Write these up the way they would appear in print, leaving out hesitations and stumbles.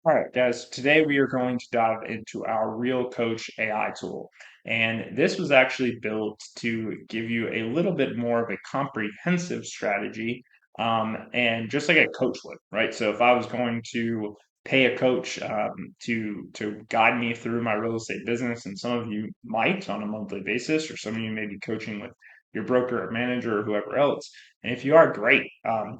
All right, guys, today we are going to dive into our Real Coach AI tool. And this was actually built to give you a little bit more of a comprehensive strategy, and just like a coach would, right? So if I was going to pay a coach to guide me through my real estate business, and some of you might on a monthly basis, or some of you may be coaching with your broker or manager or whoever else. And if you are, great.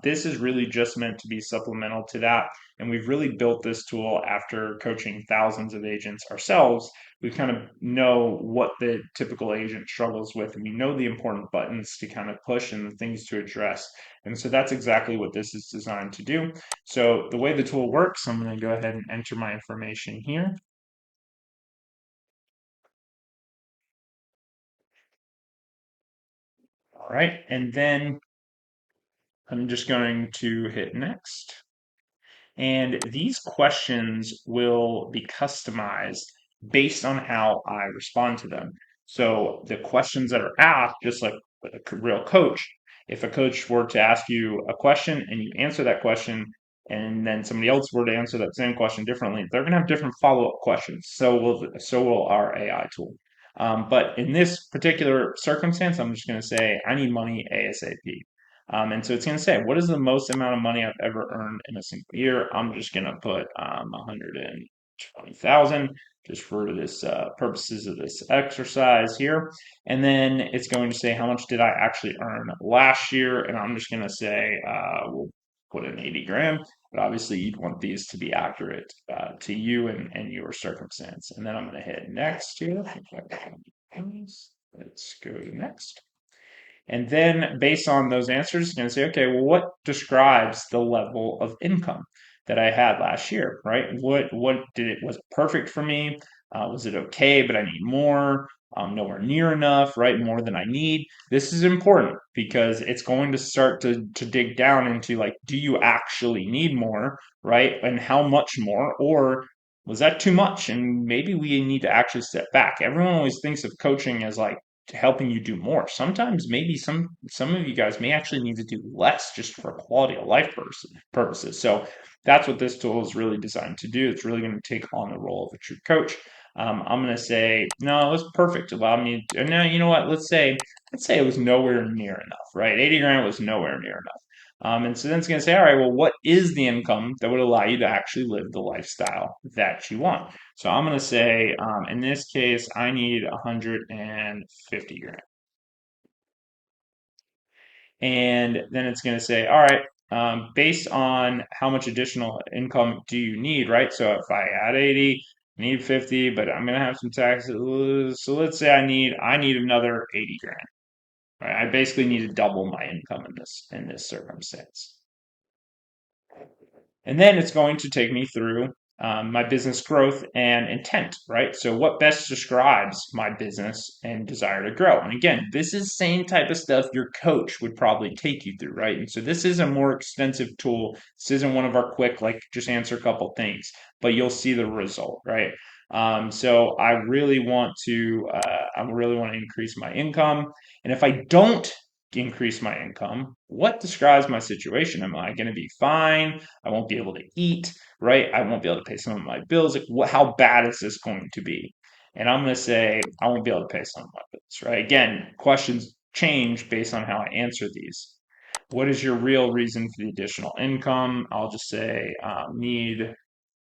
This is really just meant to be supplemental to that, and we've really built this tool after coaching thousands of agents ourselves. We kind of know what the typical agent struggles with, and we know the important buttons to kind of push and the things to address. And so that's exactly what this is designed to do. So the way the tool works, I'm going to go ahead and enter my information here. All right. And then I'm just going to hit next. And these questions will be customized based on how I respond to them. So the questions that are asked, just like a real coach, if a coach were to ask you a question and you answer that question, and then somebody else were to answer that same question differently, they're going to have different follow-up questions. So will our AI tool. But in this particular circumstance, I'm just going to say, I need money ASAP. And so it's going to say, what is the most amount of money I've ever earned in a single year? I'm just going to put 120,000 just for this purposes of this exercise here. And then it's going to say, how much did I actually earn last year? And I'm just going to say, we'll put in 80 grand. But obviously, you'd want these to be accurate to you and your circumstance. And then I'm going to hit next here. Let's go to next. And then based on those answers, you're going to say, okay, well, what describes the level of income that I had last year, right? Was it perfect for me? Was it okay, but I need more? Nowhere near enough, right? More than I need. This is important because it's going to start to dig down into like, do you actually need more, right? And how much more? Or was that too much? And maybe we need to actually step back. Everyone always thinks of coaching as like, helping you do more. Sometimes maybe some of you guys may actually need to do less just for quality of life purposes. So that's what this tool is really designed to do. It's really going to take on the role of a true coach. I'm going to say no, it's perfect. Allow me to, no, you know what? Let's say it was nowhere near enough, right? 80 grand was nowhere near enough. And so then it's going to say, all right, well, what is the income that would allow you to actually live the lifestyle that you want? So I'm going to say, in this case, I need 150 grand. And then it's going to say, all right, based on how much additional income do you need, right? So if I add 80, I need 50, but I'm going to have some taxes. So let's say I need another 80 grand. Right? I basically need to double my income in this circumstance. And then it's going to take me through my business growth and intent, right? So, what best describes my business and desire to grow? And again, this is the same type of stuff your coach would probably take you through, right? And so, this is a more extensive tool. This isn't one of our quick, like, just answer a couple things, but you'll see the result, right? So, I really want to increase my income. And if I don't increase my income, what describes my situation? Am I going to be fine? I won't be able to eat, right? I won't be able to pay some of my bills. Like, how bad is this going to be? And I'm going to say, I won't be able to pay some of my bills, right? Again, questions change based on how I answer these. What is your real reason for the additional income? I'll just say, need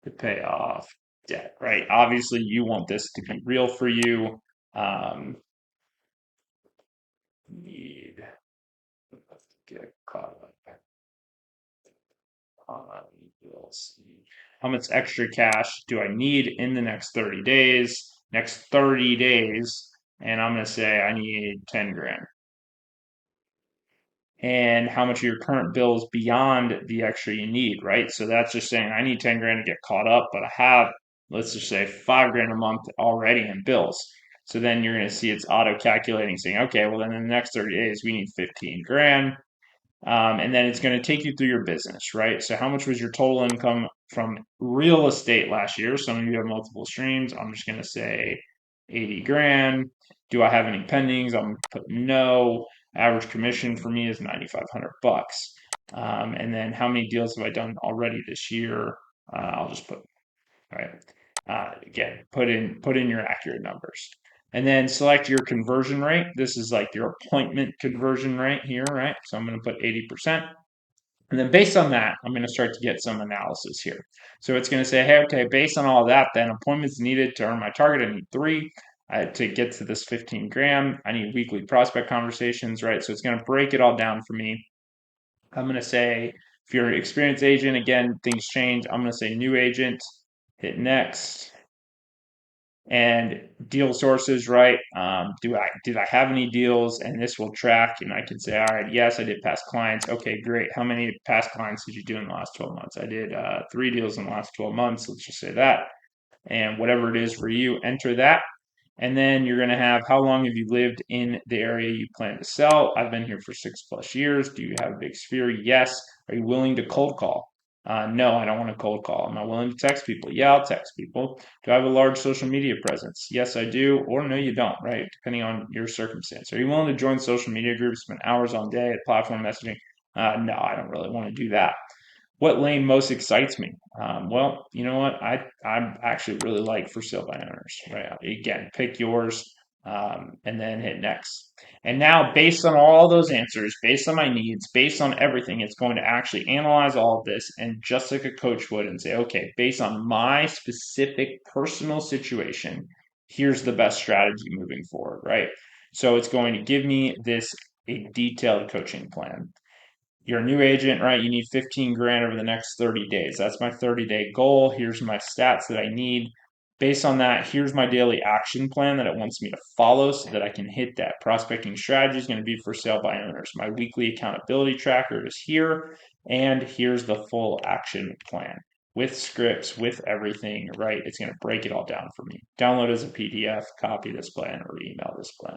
to pay off debt, right? Obviously, you want this to be real for you. Um, need to get caught up on bills. How much extra cash do I need in the next 30 days? Next 30 days. And I'm going to say I need 10 grand. And how much of your current bills beyond the extra you need, right? So that's just saying I need 10 grand to get caught up, but I have, let's just say, 5 grand a month already in bills. So then you're going to see it's auto calculating, saying, okay, well, then in the next 30 days, we need 15 grand. And then it's going to take you through your business, right? So, how much was your total income from real estate last year? Some of you have multiple streams. I'm just going to say 80 grand. Do I have any pendings? I'm going to put no. Average commission for me is 9,500 bucks. And then how many deals have I done already this year? I'll just put right? Again, put in your accurate numbers. And then select your conversion rate. This is like your appointment conversion rate here, right? So I'm going to put 80%. And then based on that, I'm going to start to get some analysis here. So it's going to say, hey, okay, based on all of that, then appointments needed to earn my target, I need three. To get to this 15 grand, I need weekly prospect conversations, right? So it's going to break it all down for me. I'm going to say, if you're an experienced agent, again, things change. I'm going to say new agent, hit next, and deal sources, right? Did I have any deals? And this will track, and I can say, all right, yes, I did past clients. Okay, great. How many past clients did you do in the last 12 months? I did 3 deals in the last 12 months. Let's just say that. And whatever it is for you, enter that. And then you're going to have how long have you lived in the area you plan to sell? I've been here for 6+ years. Do you have a big sphere? Yes. Are you willing to cold call? No, I don't want to cold call. Am I willing to text people? Yeah, I'll text people. Do I have a large social media presence? Yes, I do. Or no, you don't, right? Depending on your circumstance. Are you willing to join social media groups, spend hours on day at platform messaging? No, I don't really want to do that. What lane most excites me? Well, you know what? I actually really like for sale by owners. Right? Again, pick yours, and then hit next. And now, based on all those answers, based on my needs, based on everything, it's going to actually analyze all of this and just like a coach would and say, okay, based on my specific personal situation, here's the best strategy moving forward. Right? So it's going to give me this a detailed coaching plan. You're a new agent, right? You need 15 grand over the next 30 days. That's my 30-day goal. Here's my stats that I need. Based on that, here's my daily action plan that it wants me to follow so that I can hit that. Prospecting strategy is going to be for sale by owners. My weekly accountability tracker is here, and here's the full action plan with scripts, with everything, right? It's going to break it all down for me. Download as a PDF, copy this plan, or email this plan.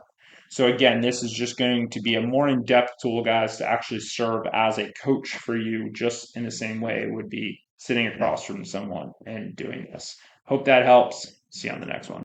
So again, this is just going to be a more in-depth tool, guys, to actually serve as a coach for you, just in the same way it would be sitting across from someone and doing this. Hope that helps. See you on the next one.